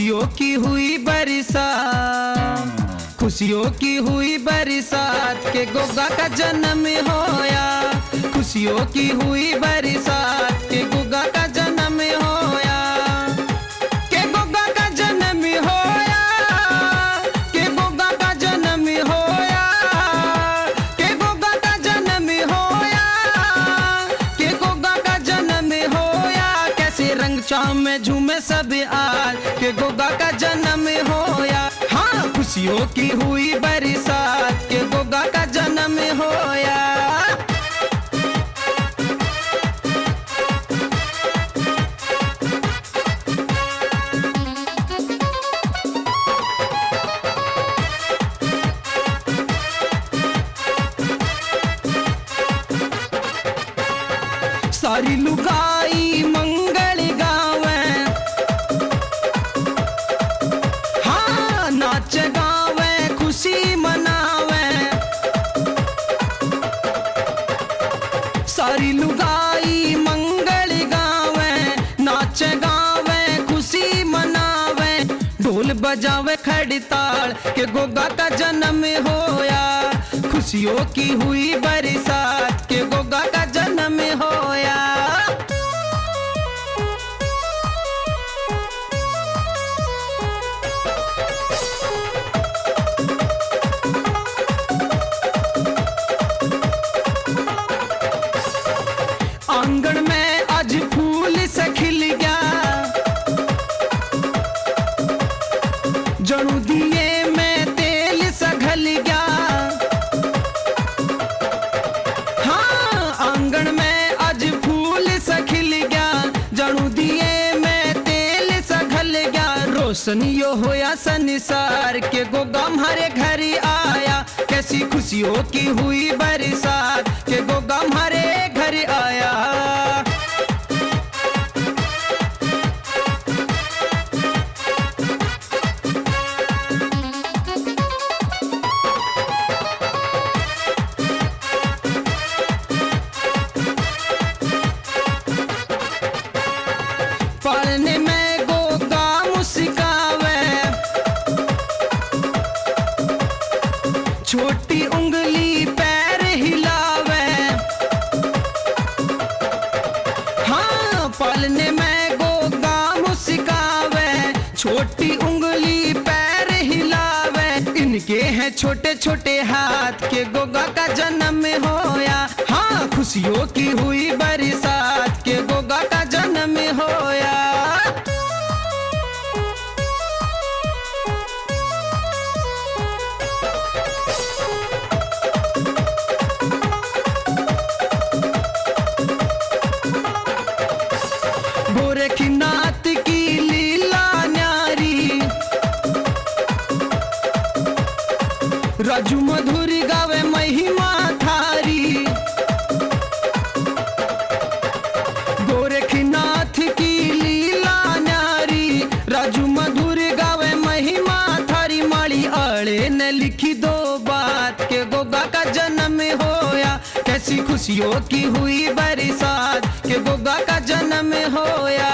खुशियों की हुई बरसात, खुशियों की हुई बरसात के गोगा का जन्म होया। खुशियों की हुई बरसात के गोगा का जन्म होया, के गोगा का जन्म होया, के गोगा का जन्म होया, के गोगा का जन्म होया, के गोगा का जन्म होया। कैसे रंग चाम में झूमे सब आज के गोगा का जन्म होया। हाँ, खुशियों की हुई बरसात के गोगा का जन्म होया। सारी लुगाई मंगल गावे, हाँ नाच गावे खुशी मनावे। सारी लुगाई मंगल गावे, नाच गावे खुशी मनावे। ढोल बजावे खड़ताल के गोगा का जन्म होया। खुशियों की हुई बरसात के गोगा का जन्म होया। आंगन में आज फूल से खिल गया, जणू दिए में तेल सा घल गया। हाँ, आंगन में आज फूल सा खिल गया, जणू दिए में तेल सा घल गया। रोशनियो होया संसार के गोगा हमारे घर आया। कैसी खुशियों की हुई बरसात के गोगा हमारे घर आया। पढ़ने में गोगा मुस्कावे, छोटी उंगली पैर हिलावे। हाँ, पढ़ने में गोगा मुस्कावे, छोटी उंगली पैर हिलावे। इनके हैं छोटे छोटे हाथ के गोगा का जन्म होया। हाँ, खुशियों की हुई बरसात के गोगा का जन्म होया। गोरखनाथ की लीला न्यारी, राजू मधुरी गावे महिमा थारी। गोरखनाथ की लीला न्यारी, राजू मधुरी गावे महिमा थारी। माड़ी आड़े ने लिखी दो बात के गोगा का जन्म होया। कैसी खुशियों की हुई बरसात के गोगा का जन्म होया।